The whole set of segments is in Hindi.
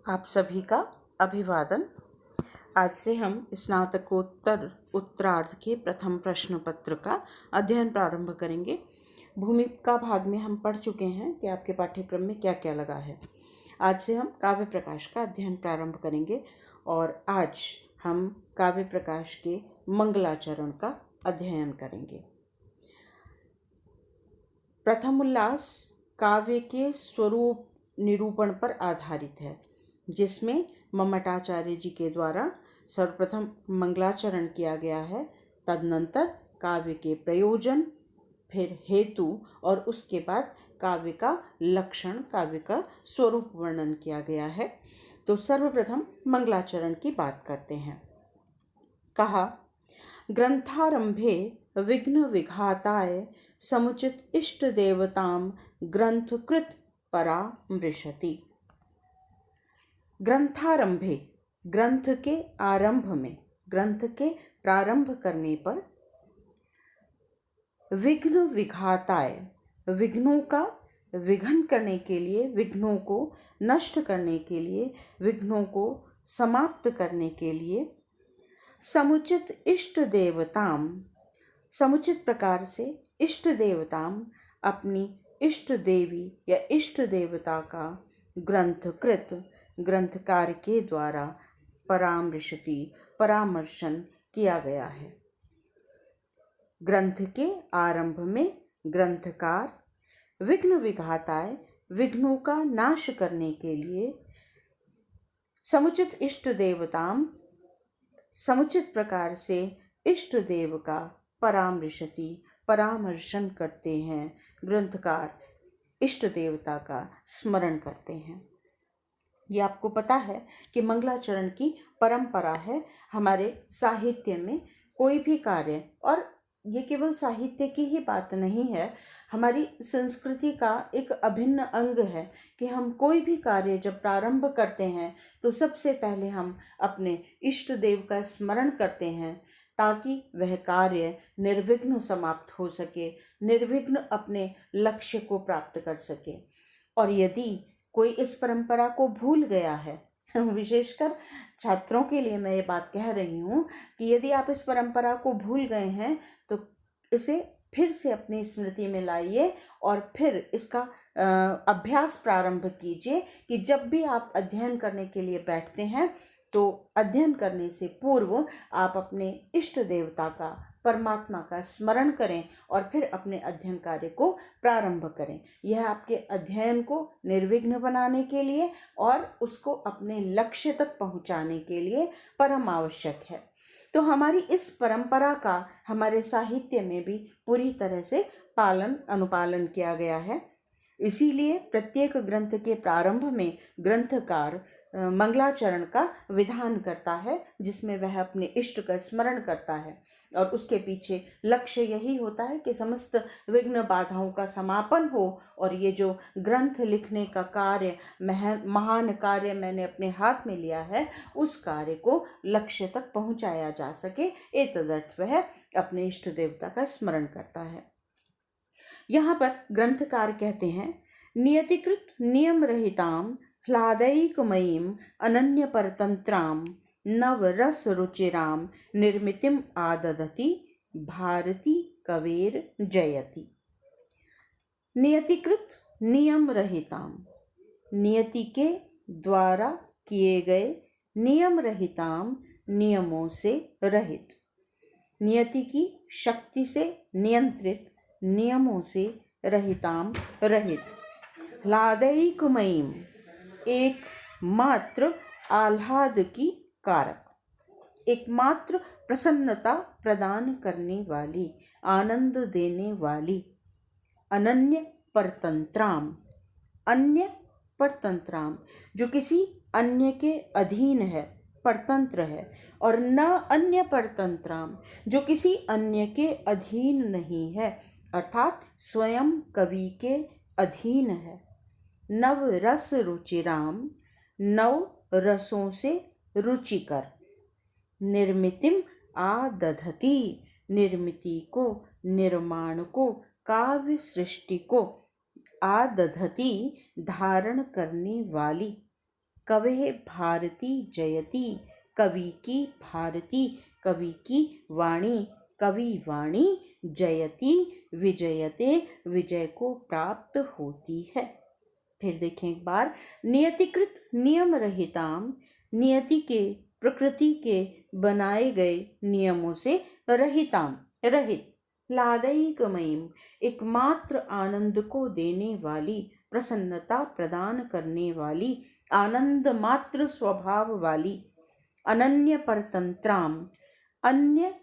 आप सभी का अभिवादन। आज से हम स्नातकोत्तर उत्तरार्ध के प्रथम प्रश्न पत्र का अध्ययन प्रारंभ करेंगे। भूमिका भाग में हम पढ़ चुके हैं कि आपके पाठ्यक्रम में क्या क्या लगा है। आज से हम काव्य प्रकाश का अध्ययन प्रारंभ करेंगे और आज हम काव्य प्रकाश के मंगलाचरण का अध्ययन करेंगे। प्रथम उल्लास काव्य के स्वरूप निरूपण पर आधारित है, जिसमें मम्मटाचार्य जी के द्वारा सर्वप्रथम मंगलाचरण किया गया है। तदनंतर काव्य के प्रयोजन, फिर हेतु और उसके बाद काव्य का लक्षण, काव्य का स्वरूप वर्णन किया गया है। तो सर्वप्रथम मंगलाचरण की बात करते हैं। कहा, ग्रंथारंभे विघ्न विघाताय समुचित इष्ट देवताम ग्रंथकृत परामृशति। ग्रंथारंभे, ग्रंथ के आरंभ में, ग्रंथ के प्रारंभ करने पर, विघ्न विघाताय, विघ्नों का विघन करने के लिए, विघ्नों को नष्ट करने के लिए, विघ्नों को समाप्त करने के लिए, समुचित इष्ट देवताम, समुचित प्रकार से इष्ट देवताम, अपनी इष्ट देवी या इष्ट देवता का ग्रंथकृत, ग्रंथकार के द्वारा परामृशति, परामर्शन किया गया है। ग्रंथ के आरंभ में ग्रंथकार विघ्न विघाताय, विघ्नों का नाश करने के लिए, समुचित इष्ट देवताम, समुचित प्रकार से इष्ट देव का परामृशति, परामर्शन करते हैं। ग्रंथकार इष्ट देवता का स्मरण करते हैं। ये आपको पता है कि मंगलाचरण की परंपरा है हमारे साहित्य में। कोई भी कार्य, और ये केवल साहित्य की ही बात नहीं है, हमारी संस्कृति का एक अभिन्न अंग है कि हम कोई भी कार्य जब प्रारंभ करते हैं तो सबसे पहले हम अपने इष्ट देव का स्मरण करते हैं, ताकि वह कार्य निर्विघ्न समाप्त हो सके, निर्विघ्न अपने लक्ष्य को प्राप्त कर सके। और यदि कोई इस परंपरा को भूल गया है, विशेषकर छात्रों के लिए मैं ये बात कह रही हूँ कि यदि आप इस परंपरा को भूल गए हैं तो इसे फिर से अपनी स्मृति में लाइए और फिर इसका अभ्यास प्रारंभ कीजिए कि जब भी आप अध्ययन करने के लिए बैठते हैं तो अध्ययन करने से पूर्व आप अपने इष्ट देवता का, परमात्मा का स्मरण करें और फिर अपने अध्ययन कार्य को प्रारंभ करें। यह आपके अध्ययन को निर्विघ्न बनाने के लिए और उसको अपने लक्ष्य तक पहुंचाने के लिए परम आवश्यक है। तो हमारी इस परंपरा का हमारे साहित्य में भी पूरी तरह से पालन अनुपालन किया गया है। इसीलिए प्रत्येक ग्रंथ के प्रारंभ में ग्रंथकार मंगलाचरण का विधान करता है, जिसमें वह अपने इष्ट का स्मरण करता है और उसके पीछे लक्ष्य यही होता है कि समस्त विघ्न बाधाओं का समापन हो और ये जो ग्रंथ लिखने का कार्य, महान कार्य मैंने अपने हाथ में लिया है, उस कार्य को लक्ष्य तक पहुंचाया जा सके। एतदर्थ वह अपने इष्ट देवता का स्मरण करता है। यहाँ पर ग्रंथकार कहते हैं, नियतिकृत नियम रहिताम ह्लादैकमयीम अनन्य परतंत्राम नवरस रुचिराम निर्मितिम आददति भारती कवेर जयति। नियतिकृत नियम रहिताम, नियति के द्वारा किए गए, नियम रहिताम, नियमों से रहित, नियति की शक्ति से नियंत्रित, नियमों से रहिताम, रहित, ह्लादैकमयीम, एक मात्र आह्लाद की कारक, एकमात्र प्रसन्नता प्रदान करने वाली, आनंद देने वाली, अनन्य परतंत्राम, अन्य परतंत्राम, जो किसी अन्य के अधीन है, परतंत्र है, और न अन्य परतंत्राम, जो किसी अन्य के अधीन नहीं है, अर्थात स्वयं कवि के अधीन है। नव रस रुचिराम, नव रसों से रुचिकर, निर्मितिम आदधति, निर्मिति को, निर्माण को, काव्य सृष्टि को, आदधति धारण करने वाली, कवेः भारती जयति, कवि की भारती, कवि की वाणी, कवि वाणी जयति विजयते, विजय को प्राप्त होती है। फिर देखें एक बार, नियतिकृत नियम रहिताम, नियति के प्रकृति के बनाए गए नियमों से रहिताम रहित, लादैकमयीम एकमात्र आनंद को देने वाली, प्रसन्नता प्रदान करने वाली, आनंद मात्र स्वभाव वाली, अनन्य परतंत्राम अन्य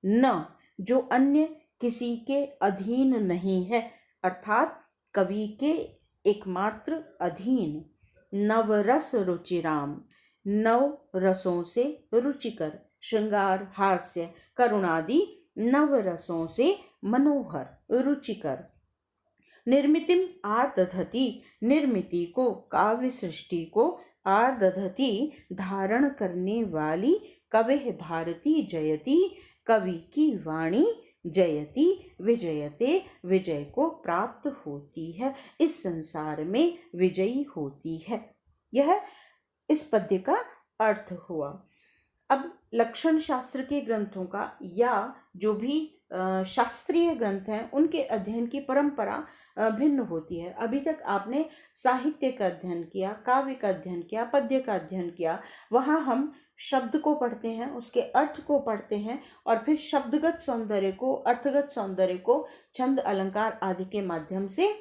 न, जो अन्य किसी के अधीन नहीं है, अर्थात कवि के एकमात्र अधीन, नवरस रुचिराम नव रसों से रुचिकर, श्रृंगार हास्य करुणादि नव रसों से मनोहर रुचिकर, निर्मितिम आदधति निर्मिति को, काव्य सृष्टि को, आदधति धारण करने वाली, कवेः भारती जयति कवि की वाणी, जयति विजयते विजय को प्राप्त होती है, इस संसार में विजयी होती है। यह इस पद्य का अर्थ हुआ। अब लक्षण शास्त्र के ग्रंथों का या जो भी शास्त्रीय ग्रंथ हैं उनके अध्ययन की परंपरा भिन्न होती है। अभी तक आपने साहित्य का अध्ययन किया, काव्य का अध्ययन किया, पद्य का अध्ययन किया। वहाँ हम शब्द को पढ़ते हैं, उसके अर्थ को पढ़ते हैं और फिर शब्दगत सौंदर्य को, अर्थगत सौंदर्य को छंद अलंकार आदि के माध्यम से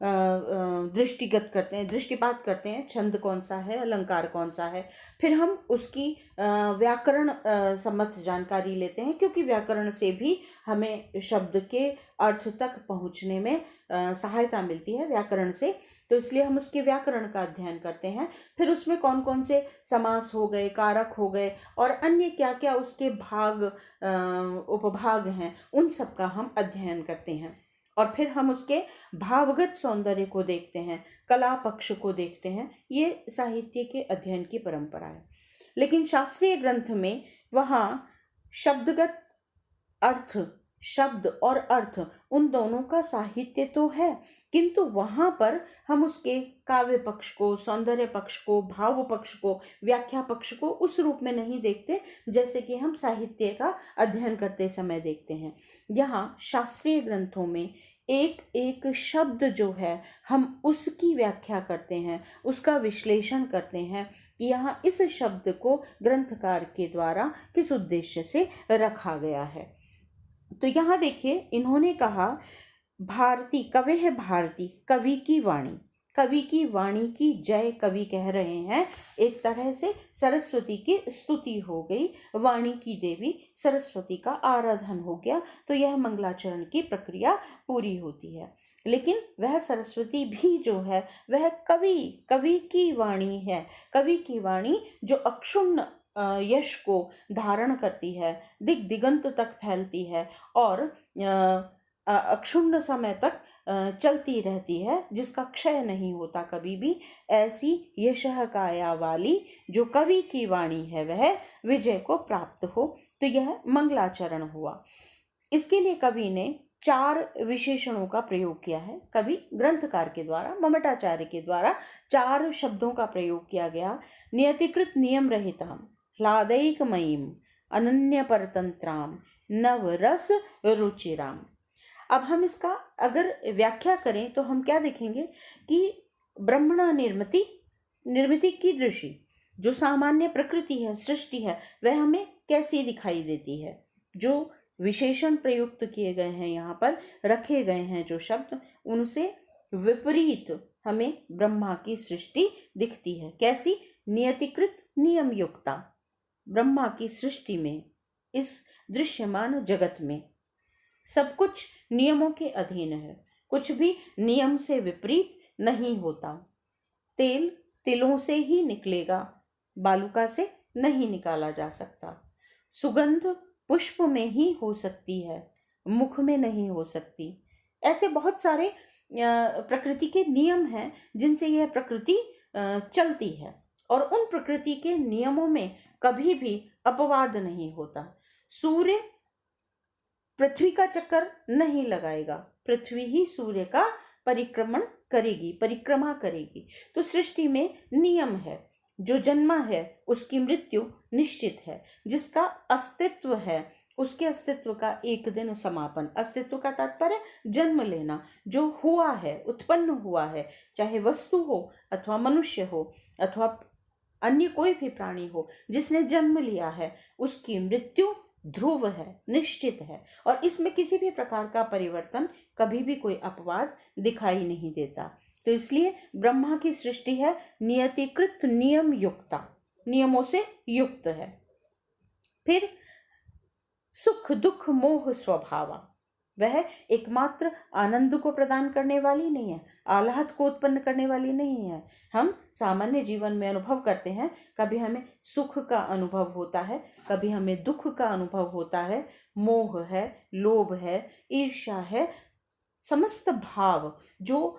दृष्टिगत करते हैं, दृष्टिपात करते हैं, छंद कौन सा है, अलंकार कौन सा है। फिर हम उसकी व्याकरण सम्मत जानकारी लेते हैं, क्योंकि व्याकरण से भी हमें शब्द के अर्थ तक पहुंचने में सहायता मिलती है व्याकरण से, तो इसलिए हम उसके व्याकरण का अध्ययन करते हैं। फिर उसमें कौन कौन से समास हो गए, कारक हो गए और अन्य क्या क्या उसके भाग उपभाग हैं, उन सब का हम अध्ययन करते हैं। और फिर हम उसके भावगत सौंदर्य को देखते हैं, कला पक्ष को देखते हैं। ये साहित्य के अध्ययन की परंपरा है। लेकिन शास्त्रीय ग्रंथ में वहाँ शब्दगत अर्थ, शब्द और अर्थ उन दोनों का साहित्य तो है, किंतु वहाँ पर हम उसके काव्य पक्ष को, सौंदर्य पक्ष को, भाव पक्ष को, व्याख्या पक्ष को उस रूप में नहीं देखते जैसे कि हम साहित्य का अध्ययन करते समय देखते हैं। यहाँ शास्त्रीय ग्रंथों में एक एक शब्द जो है हम उसकी व्याख्या करते हैं, उसका विश्लेषण करते हैं कि यहाँ इस शब्द को ग्रंथकार के द्वारा किस उद्देश्य से रखा गया है। तो यहाँ देखिए, इन्होंने कहा भारती, कवेः भारती कवि की वाणी, कवि की वाणी की जय कवि कह रहे हैं। एक तरह से सरस्वती की स्तुति हो गई, वाणी की देवी सरस्वती का आराधन हो गया, तो यह मंगलाचरण की प्रक्रिया पूरी होती है। लेकिन वह सरस्वती भी जो है वह कवि की वाणी है, कवि की वाणी जो अक्षुण्ण यश को धारण करती है, दिग दिगंत तक फैलती है और अक्षुण्ण समय तक चलती रहती है, जिसका क्षय नहीं होता कभी भी। ऐसी यशः काया वाली जो कवि की वाणी है वह विजय को प्राप्त हो, तो यह मंगलाचरण हुआ। इसके लिए कवि ने 4 विशेषणों का प्रयोग किया है। कवि ग्रंथकार के द्वारा, ममटाचार्य के द्वारा 4 शब्दों का प्रयोग किया गया। नियतिकृत नियम रहिताम, ह्लादैकमयीम, अनन्य परतंत्राम, नवरस रुचिराम। अब हम इसका अगर व्याख्या करें तो हम क्या देखेंगे कि ब्रह्मणा निर्मिति की दृष्टि, जो सामान्य प्रकृति है, सृष्टि है, वह हमें कैसी दिखाई देती है। जो विशेषण प्रयुक्त किए गए हैं, यहाँ पर रखे गए हैं जो शब्द, उनसे विपरीत हमें ब्रह्मा की सृष्टि दिखती है। कैसी? नियतिकृत नियम युक्ता। ब्रह्मा की सृष्टि में, इस दृश्यमान जगत में सब कुछ नियमों के अधीन है, कुछ भी नियम से विपरीत नहीं होता। तेल तिलों से ही निकलेगा, बालुका से नहीं निकाला जा सकता। सुगंध पुष्प में ही हो सकती है, मुख में नहीं हो सकती। ऐसे बहुत सारे प्रकृति के नियम हैं जिनसे यह प्रकृति चलती है, और उन प्रकृति के नियमों में कभी भी अपवाद नहीं होता। सूर्य पृथ्वी का चक्कर नहीं लगाएगा, पृथ्वी ही सूर्य का परिक्रमा करेगी। तो सृष्टि में नियम है, जो जन्मा है उसकी मृत्यु निश्चित है, जिसका अस्तित्व है उसके अस्तित्व का एक दिन समापन। अस्तित्व का तात्पर्य जन्म लेना, जो हुआ है, उत्पन्न हुआ है, चाहे वस्तु हो अथवा मनुष्य हो अथवा अन्य कोई भी प्राणी हो, जिसने जन्म लिया है उसकी मृत्यु ध्रुव है, निश्चित है, और इसमें किसी भी प्रकार का परिवर्तन, कभी भी कोई अपवाद दिखाई नहीं देता। तो इसलिए ब्रह्मा की सृष्टि है नियतिकृत नियम युक्ता, नियमों से युक्त है। फिर सुख दुख मोह स्वभावा, वह एकमात्र आनंद को प्रदान करने वाली नहीं है, आह्लाद को उत्पन्न करने वाली नहीं है। हम सामान्य जीवन में अनुभव करते हैं, कभी हमें सुख का अनुभव होता है, कभी हमें दुख का अनुभव होता है, मोह है, लोभ है, ईर्ष्या है, समस्त भाव जो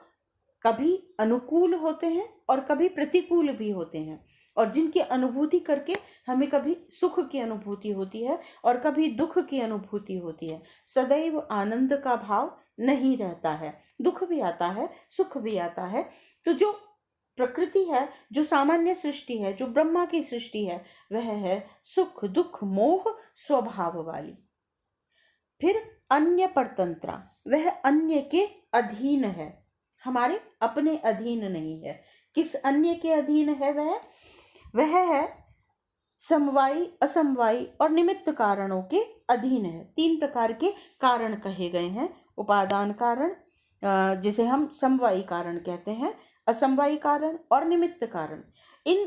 कभी अनुकूल होते हैं और कभी प्रतिकूल भी होते हैं, और जिनकी अनुभूति करके हमें कभी सुख की अनुभूति होती है और कभी दुख की अनुभूति होती है। सदैव आनंद का भाव नहीं रहता है, दुख भी आता है, सुख भी आता है। तो जो प्रकृति है, जो सामान्य सृष्टि है, जो ब्रह्मा की सृष्टि है, वह है सुख दुख मोह स्वभाव वाली। फिर अन्य परतंत्रा, वह अन्य के अधीन है, हमारे अपने अधीन नहीं है। किस अन्य के अधीन है वह है समवायी, असमवायी और निमित्त कारणों के अधीन है। 3 प्रकार के कारण कहे गए हैं, उपादान कारण, जिसे हम समवायी कारण कहते हैं, असमवायी कारण और निमित्त कारण। इन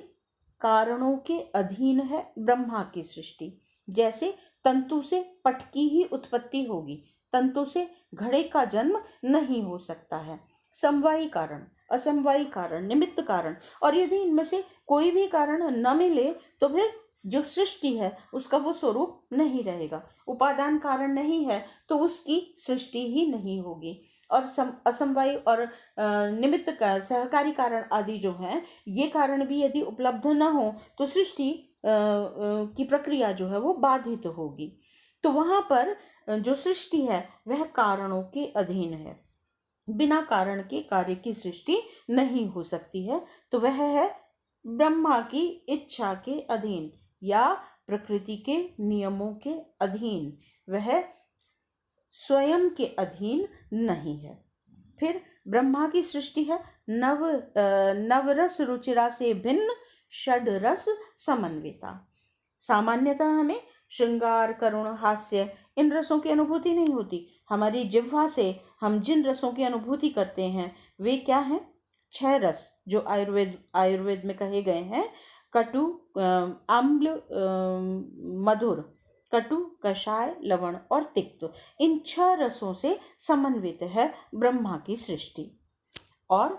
कारणों के अधीन है ब्रह्मा की सृष्टि। जैसे तंतु से पट की ही उत्पत्ति होगी, तंतु से घड़े का जन्म नहीं हो सकता है। समवायी कारण, असमवायी कारण, निमित्त कारण, और यदि इनमें से कोई भी कारण न मिले तो फिर जो सृष्टि है उसका वो स्वरूप नहीं रहेगा। उपादान कारण नहीं है तो उसकी सृष्टि ही नहीं होगी। और असमवायी और निमित्त का सहकारी कारण आदि जो हैं, ये कारण भी यदि उपलब्ध न हो तो सृष्टि की प्रक्रिया जो है वो बाधित होगी। तो वहाँ पर जो सृष्टि है वह कारणों के अधीन है, बिना कारण के कार्य की सृष्टि नहीं हो सकती है। तो वह है ब्रह्मा की इच्छा के अधीन या प्रकृति के नियमों के अधीन, वह स्वयं के अधीन नहीं है। फिर ब्रह्मा की सृष्टि है नवरस रुचिरा से भिन्न षड रस समन्विता। सामान्यतः हमें श्रृंगार, करुण, हास्य, इन रसों की अनुभूति नहीं होती। हमारी जिह्वा से हम जिन रसों की अनुभूति करते हैं वे क्या हैं? 6 रस जो आयुर्वेद में कहे गए हैं, कटु, अम्ल, मधुर, कटु, कषाय, लवण और तिक्त। इन 6 रसों से समन्वित है ब्रह्मा की सृष्टि। और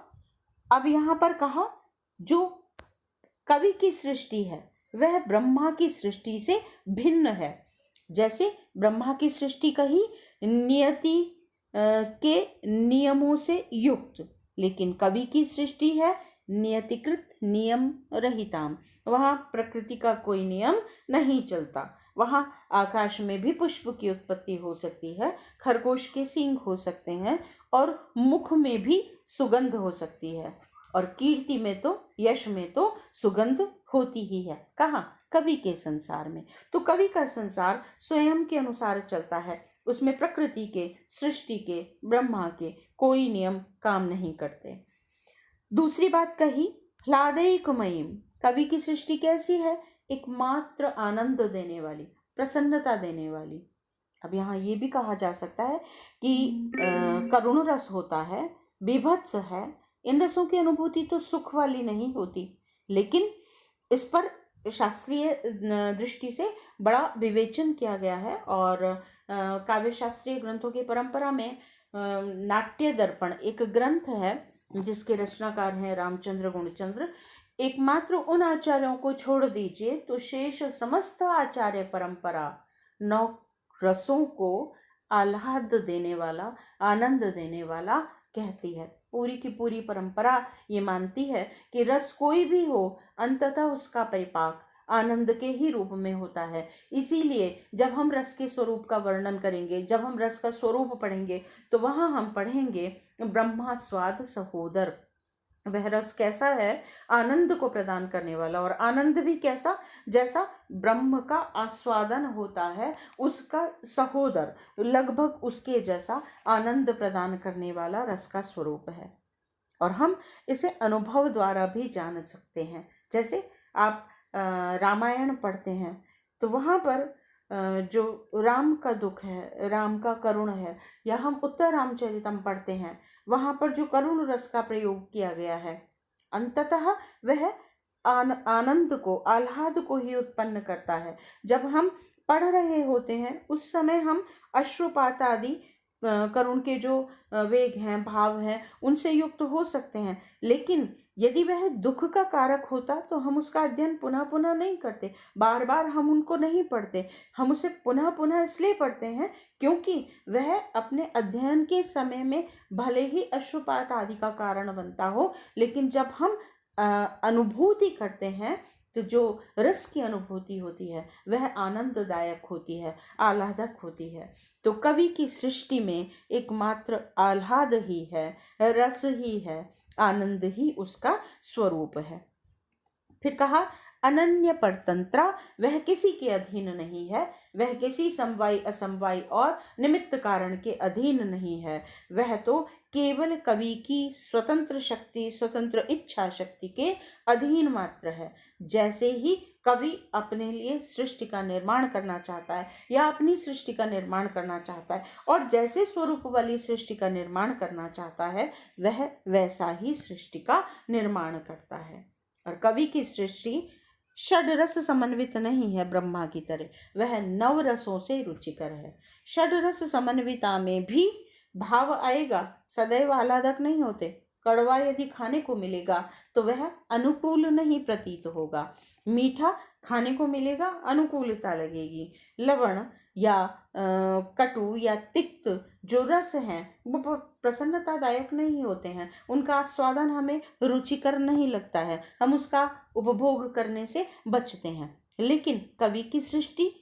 अब यहाँ पर कहा जो कवि की सृष्टि है वह ब्रह्मा की सृष्टि से भिन्न है। जैसे ब्रह्मा की सृष्टि कही नियति के नियमों से युक्त, लेकिन कवि की सृष्टि है नियतिकृत नियम रहिताम। वहाँ प्रकृति का कोई नियम नहीं चलता। वहाँ आकाश में भी पुष्प की उत्पत्ति हो सकती है, खरगोश के सींग हो सकते हैं, और मुख में भी सुगंध हो सकती है, और कीर्ति में तो, यश में तो सुगंध होती ही है। कहाँ? कवि के संसार में। तो कवि का संसार स्वयं के अनुसार चलता है, उसमें प्रकृति के, सृष्टि के, ब्रह्मा के कोई नियम काम नहीं करते। दूसरी बात कही ह्लादैकमयीम, कवि की सृष्टि कैसी है? एकमात्र आनंद देने वाली, प्रसन्नता देने वाली। अब यहाँ ये भी कहा जा सकता है कि करुण रस होता है, बीभत्स है। इन रसों की अनुभूति तो सुख वाली नहीं होती, लेकिन इस पर शास्त्रीय दृष्टि से बड़ा विवेचन किया गया है। और काव्य शास्त्रीय ग्रंथों की परंपरा में नाट्य दर्पण एक ग्रंथ है जिसके रचनाकार हैं रामचंद्र गुणचंद्र। एकमात्र उन आचार्यों को छोड़ दीजिए तो शेष समस्त आचार्य परंपरा 9 रसों को आह्लाद देने वाला, आनंद देने वाला कहती है। पूरी की पूरी परंपरा ये मानती है कि रस कोई भी हो, अंततः उसका परिपाक आनंद के ही रूप में होता है। इसीलिए जब हम रस के स्वरूप का वर्णन करेंगे, जब हम रस का स्वरूप पढ़ेंगे, तो वहाँ हम पढ़ेंगे ब्रह्मा स्वाद सहोदर, वह रस कैसा है? आनंद को प्रदान करने वाला। और आनंद भी कैसा? जैसा ब्रह्म का आस्वादन होता है उसका सहोदर, लगभग उसके जैसा आनंद प्रदान करने वाला रस का स्वरूप है। और हम इसे अनुभव द्वारा भी जान सकते हैं। जैसे आप रामायण पढ़ते हैं तो वहाँ पर जो राम का दुख है, राम का करुण है, या हम उत्तर रामचरितम पढ़ते हैं, वहाँ पर जो करुण रस का प्रयोग किया गया है, अंततः वह आनंद को, आह्लाद को ही उत्पन्न करता है। जब हम पढ़ रहे होते हैं उस समय हम अश्रुपात आदि करुण के जो वेग हैं, भाव हैं, उनसे युक्त हो सकते हैं, लेकिन यदि वह दुख का कारक होता तो हम उसका अध्ययन पुनः पुनः नहीं करते, बार बार हम उनको नहीं पढ़ते। हम उसे पुनः पुनः इसलिए पढ़ते हैं क्योंकि वह अपने अध्ययन के समय में भले ही अश्रुपात आदि का कारण बनता हो, लेकिन जब हम अनुभूति करते हैं तो जो रस की अनुभूति होती है वह आनंददायक होती है, आह्लादक होती है। तो कवि की सृष्टि में एकमात्र आह्लाद ही है, रस ही है, आनंद ही उसका स्वरूप है। फिर कहा अनन्य परतंत्रा, वह किसी के अधीन नहीं है, वह किसी समवाय असमवाय और निमित्त कारण के अधीन नहीं है। वह तो केवल कवि की स्वतंत्र शक्ति, स्वतंत्र इच्छा शक्ति के अधीन मात्र है। जैसे ही कवि अपने लिए सृष्टि का निर्माण करना चाहता है या अपनी सृष्टि का निर्माण करना चाहता है और जैसे स्वरूप वाली सृष्टि का निर्माण करना चाहता है, वह वैसा ही सृष्टि का निर्माण करता है। और कवि की सृष्टि षड रस समन्वित नहीं है ब्रह्मा की तरह, वह नव रसों से रुचिकर है। षड रस समन्विता में भी भाव आएगा, सदैव आह्लादक नहीं होते। कड़वा यदि खाने को मिलेगा तो वह अनुकूल नहीं प्रतीत होगा, मीठा खाने को मिलेगा अनुकूलता लगेगी। लवण या कटु या तिक्त जो रस हैं वो प्रसन्नतादायक नहीं होते हैं, उनका आस्वादन हमें रुचिकर नहीं लगता है, हम उसका उपभोग करने से बचते हैं। लेकिन कवि की सृष्टि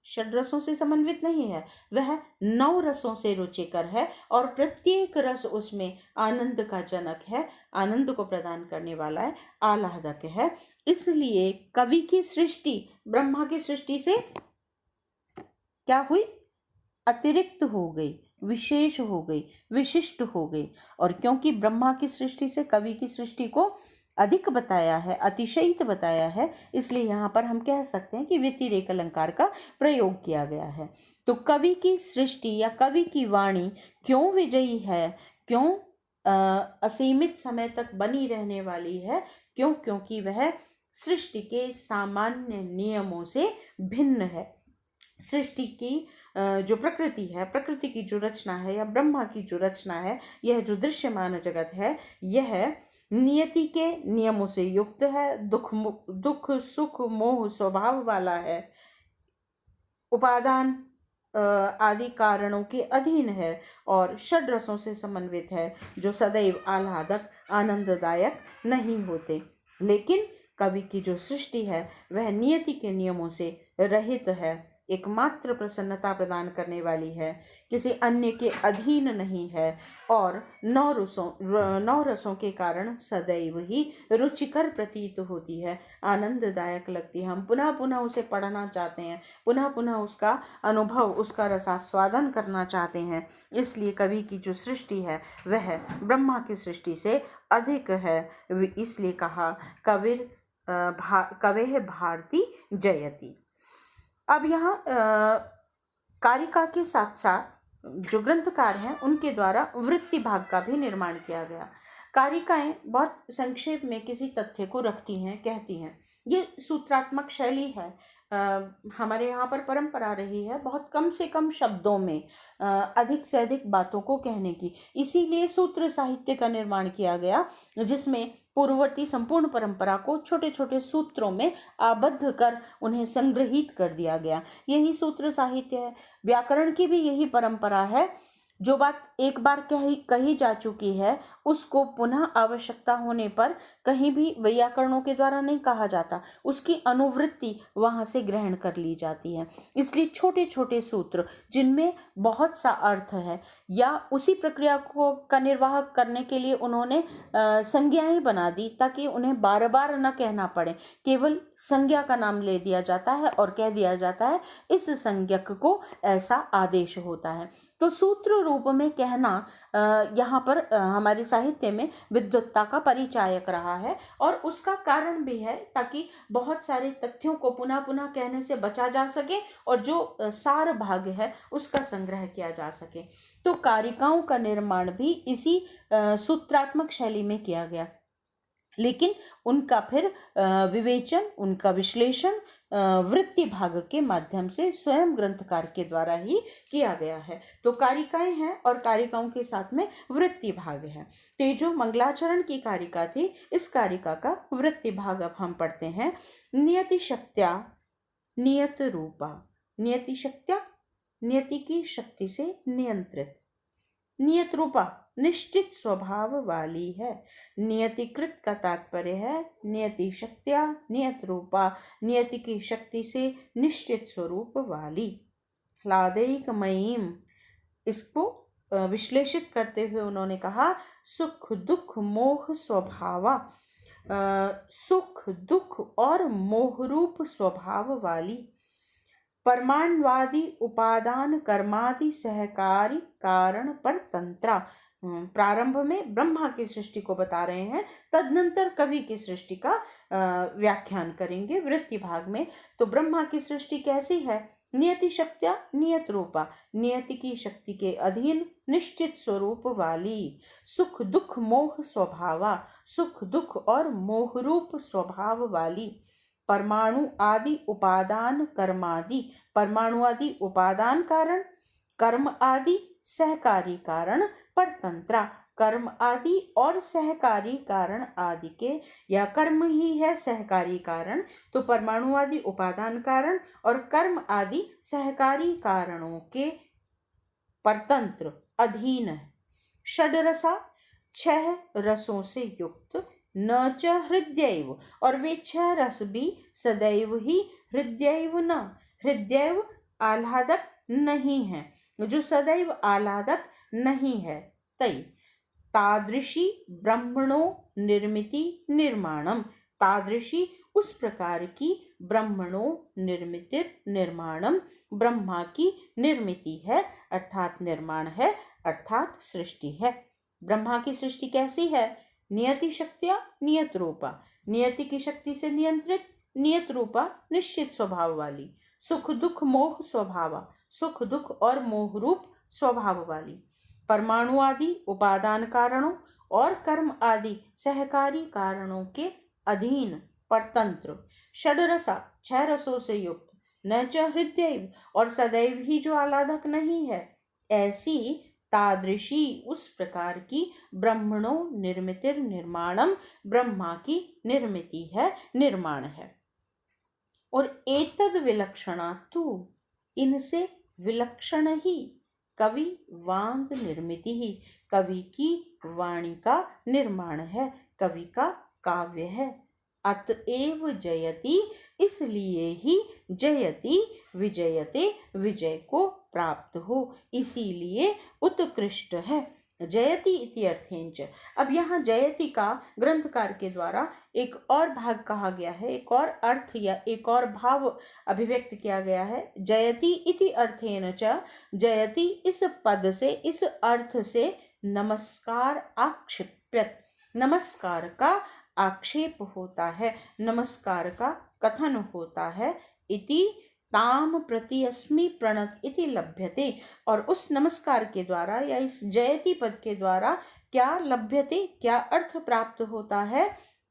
षड रसों से समन्वित नहीं है, वह नौ रसों से रुचिकर है और प्रत्येक रस उसमें आनंद का जनक है, आनंद को प्रदान करने वाला है, आह्लादक है। इसलिए कवि की सृष्टि ब्रह्मा की सृष्टि से क्या हुई? अतिरिक्त हो गई, विशेष हो गई, विशिष्ट हो गई। और क्योंकि ब्रह्मा की सृष्टि से कवि की सृष्टि को अधिक बताया है, अतिशयित बताया है, इसलिए यहाँ पर हम कह सकते हैं कि व्यतिरेक अलंकार का प्रयोग किया गया है। तो कवि की सृष्टि या कवि की वाणी क्यों विजयी है, क्यों असीमित समय तक बनी रहने वाली है? क्योंकि वह सृष्टि के सामान्य नियमों से भिन्न है। सृष्टि की जो प्रकृति है, प्रकृति की जो रचना है या ब्रह्मा की जो रचना है, यह जो दृश्यमान जगत है, यह नियति के नियमों से युक्त है, दुख सुख मोह स्वभाव वाला है, उपादान आदि कारणों के अधीन है और षड रसों से समन्वित है, जो सदैव आह्लादक आनंददायक नहीं होते। लेकिन कवि की जो सृष्टि है वह नियति के नियमों से रहित है, एकमात्र प्रसन्नता प्रदान करने वाली है, किसी अन्य के अधीन नहीं है और नौ रसों के कारण सदैव ही रुचिकर प्रतीत होती है, आनंददायक लगती है। हम पुनः पुनः उसे पढ़ना चाहते हैं, पुनः पुनः उसका अनुभव, उसका रसास्वादन करना चाहते हैं। इसलिए कवि की जो सृष्टि है वह ब्रह्मा की सृष्टि से अधिक है। इसलिए कहा कवेः भारती जयति। अब यहाँ कारिका के साथ साथ जो ग्रंथकार हैं उनके द्वारा वृत्ति भाग का भी निर्माण किया गया। कारिकाएं बहुत संक्षेप में किसी तथ्य को रखती हैं, कहती हैं। ये सूत्रात्मक शैली है, हमारे यहाँ पर परंपरा रही है बहुत कम से कम शब्दों में अधिक से अधिक बातों को कहने की। इसीलिए सूत्र साहित्य का निर्माण किया गया, जिसमें पूर्ववर्ती संपूर्ण परंपरा को छोटे छोटे सूत्रों में आबद्ध कर उन्हें संग्रहित कर दिया गया। यही सूत्र साहित्य है। व्याकरण की भी यही परंपरा है। जो बात एक बार कही जा चुकी है उसको पुनः आवश्यकता होने पर कहीं भी वैयाकरणों के द्वारा नहीं कहा जाता, उसकी अनुवृत्ति वहाँ से ग्रहण कर ली जाती है। इसलिए छोटे छोटे सूत्र जिनमें बहुत सा अर्थ है या उसी प्रक्रिया को का निर्वाह करने के लिए उन्होंने संज्ञाएं बना दी ताकि उन्हें बार बार न कहना पड़े, केवल संज्ञा का नाम ले दिया जाता है और कह दिया जाता है इस संज्ञक को ऐसा आदेश होता है। तो सूत्र रूप में कहना यहाँ पर हमारे साहित्य में विद्वत्ता का परिचायक रहा है और उसका कारण भी है ताकि बहुत सारे तथ्यों को पुनः पुनः कहने से बचा जा सके और जो सार भाग है उसका संग्रह किया जा सके। तो कारिकाओं का निर्माण भी इसी सूत्रात्मक शैली में किया गया, लेकिन उनका फिर विवेचन, उनका विश्लेषण वृत्ति भाग के माध्यम से स्वयं ग्रंथकार के द्वारा ही किया गया है। तो कारिकाएं हैं और कारिकाओं के साथ में वृत्ति भाग है। तो ये जो मंगलाचरण की कारिका थी, इस कारिका का वृत्ति भाग अब हम पढ़ते हैं। नियति शक्त्या नियत रूपा। नियति शक्त्या, नियति की शक्ति से नियंत्रित। नियत रूपा, निश्चित स्वभाव वाली है। नियतिकृत का तात्पर्य है नियति शक्त्या नियत रूपा, नियति की शक्ति से निश्चित स्वरूप वाली। ह्लादैकमयीम, इसको विश्लेषित करते हुए उन्होंने कहा सुख दुख मोह स्वभावा। सुख दुख और मोह रूप स्वभाव वाली, परमाणुवादी उपादान कर्मादि सहकारी कारण पर तंत्रा। प्रारंभ में ब्रह्मा की सृष्टि को बता रहे हैं, तदनंतर कवि की सृष्टि का व्याख्यान करेंगे वृत्ति भाग में। तो ब्रह्मा की सृष्टि कैसी है? नियति शक्त्या नियत रूपा, नियति की शक्ति के अधीन निश्चित स्वरूप वाली। सुख दुख मोह स्वभावा, सुख दुख और मोह रूप स्वभाव वाली। परमाणु आदि उपादान कर्मादि, परमाणु आदि उपादान कारण, कर्म आदि सहकारी कारण, परतंत्रा, कर्म आदि और सहकारी कारण आदि के, या कर्म ही है सहकारी कारण, तो परमाणु आदि उपादान कारण और कर्म आदि सहकारी कारणों के परतंत्र अधीन है। षड्रसा, 6 रसों से युक्त। न च हृदयैव, और वे 6 रस भी सदैव ही हृदयैव न, हृदयैव आह्लादक नहीं है, जो सदैव आह्लादक नहीं है। तई तादृशी ब्रह्मणो निर्मिति निर्माणम, तादृशी उस प्रकार की ब्रह्मणो निर्मितिर निर्माणम, ब्रह्मा की निर्मिति है अर्थात निर्माण है अर्थात सृष्टि है। ब्रह्मा की सृष्टि कैसी है? नियति शक्त्या नियत रूपा, नियति की शक्ति से नियंत्रित, नियत रूपा निश्चित स्वभाव वाली। सुख दुख मोह स्वभावा, सुख दुख और मोह रूप स्वभाव वाली। परमाणु आदि उपादान कारणों और कर्म आदि सहकारी कारणों के अधीन परतंत्र। षड्रसा, 6 रसों से युक्त। न च हृदय, और सदैव ही जो आह्लादक नहीं है। ऐसी तादृशी उस प्रकार की ब्रह्मणो निर्मितिर निर्माणम, ब्रह्मा की निर्मिति है निर्माण है। और एतद विलक्षणा तु, इनसे विलक्षण ही कवि वांग निर्मिति ही, कवि की वाणी का निर्माण है, कवि का काव्य है। अतएव जयति, इसलिए ही जयति विजयते, विजय को प्राप्त हो, इसीलिए उत्कृष्ट है। जयति इति अर्थेंच। अब यहाँ जयति का ग्रंथकार के द्वारा एक और भाग कहा गया है, एक और अर्थ या एक और भाव अभिव्यक्त किया गया है। जयति इति अर्थेन च, जयति इस पद से, इस अर्थ से नमस्कार आक्षिप्यत, नमस्कार का आक्षेप होता है, नमस्कार का कथन होता है। इति ताम प्रति अस्मि प्रणत इति लभ्यते, और उस नमस्कार के द्वारा या इस जयति पद के द्वारा क्या लभ्यते, क्या अर्थ प्राप्त होता है?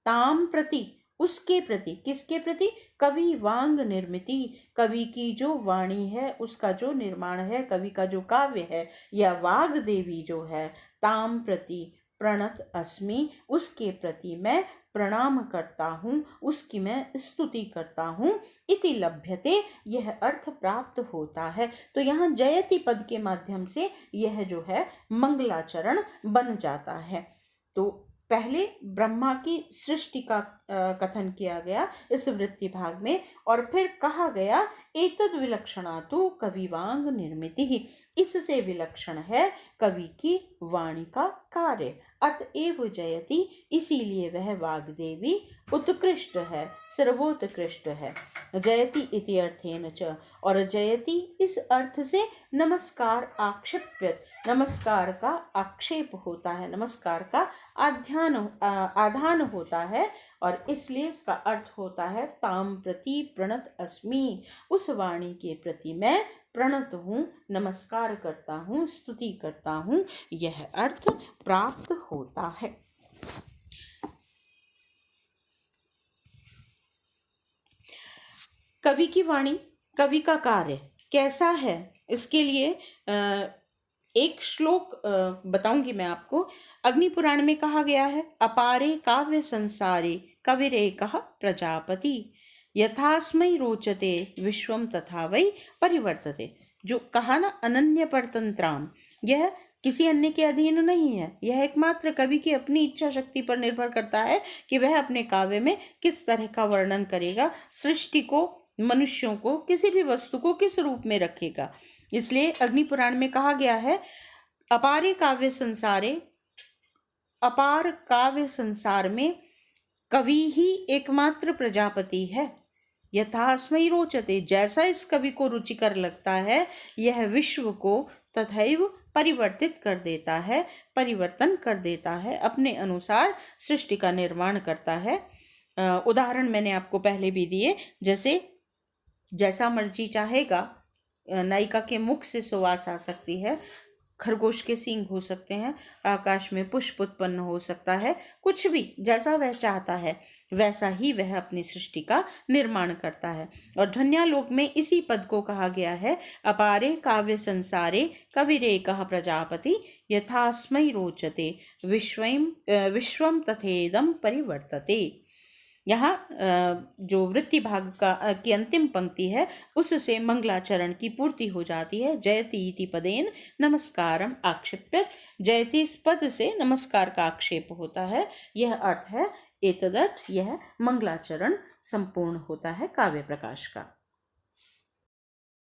ताम प्रति, उसके प्रति, किसके प्रति? कवि वांग निर्मिति, कवि की जो वाणी है, उसका जो निर्माण है, कवि का जो काव्य है, या वाग देवी जो है, ताम प्रति प्रणत अस्मि, उसके प्रति मैं प्रणाम करता हूँ, उसकी मैं स्तुति करता हूँ। इति लभ्यते, यह अर्थ प्राप्त होता है। तो यहाँ जयति पद के माध्यम से यह जो है मंगलाचरण बन जाता है। तो पहले ब्रह्मा की सृष्टि का कथन किया गया इस वृत्ति भाग में, और फिर कहा गया एतद विलक्षणा तो कविवांग निर्मिति ही, इससे विलक्षण है कवि की वाणी का कार्य। अतएव जयति, इसीलिए वह वाग्देवी उत्कृष्ट है, सर्वोत्कृष्ट है। जयति इति अर्थेन च, और जयति इस अर्थ से नमस्कार आक्षेप्यत, नमस्कार का आक्षेप होता है, नमस्कार का आधान होता है, और इसलिए इसका अर्थ होता है ताम प्रति प्रणत अस्मि, उस वाणी के प्रति मैं प्रणत हूँ, नमस्कार करता हूँ, स्तुति करता हूँ, यह अर्थ प्राप्त होता है। कवि की वाणी, कवि का कार्य कैसा है, इसके लिए एक श्लोक बताऊंगी मैं आपको। अग्नि पुराण में कहा गया है, अपारे काव्य संसारे कविरेकः प्रजापति, यथास्मै रोचते विश्वम तथा वै परिवर्तते। जो कहा ना अनन्य परतंत्राम, यह किसी अन्य के अधीन नहीं है, यह एकमात्र कवि की अपनी इच्छा शक्ति पर निर्भर करता है कि वह अपने काव्य में किस तरह का वर्णन करेगा, सृष्टि को, मनुष्यों को, किसी भी वस्तु को किस रूप में रखेगा। इसलिए अग्नि पुराण में कहा गया है, अपारे काव्य संसारे, अपार काव्य संसार में कवि ही एकमात्र प्रजापति है। यथास्मै रोचते, जैसा इस कवि को रुचिकर लगता है, यह विश्व को तथैव परिवर्तित कर देता है, परिवर्तन कर देता है, अपने अनुसार सृष्टि का निर्माण करता है। उदाहरण मैंने आपको पहले भी दिए, जैसा मर्जी चाहेगा, नायिका के मुख से सुवास आ सकती है, खरगोश के सींग हो सकते हैं, आकाश में पुष्प उत्पन्न हो सकता है, कुछ भी जैसा वह चाहता है वैसा ही वह अपनी सृष्टि का निर्माण करता है। और ध्वन्यालोक में इसी पद को कहा गया है, अपारे काव्य संसारे कविरेकः प्रजापति, यथास्मै रोचते विश्वम तथेदम परिवर्तते। यहाँ जो वृत्ति भाग की अंतिम पंक्ति है, उससे मंगलाचरण की पूर्ति हो जाती है। जयति इति पदेन नमस्कारम आक्षेप्यत, जयति इस पद से नमस्कार का आक्षेप होता है, यह अर्थ है एतदर्थ, यह मंगलाचरण संपूर्ण होता है काव्य प्रकाश का।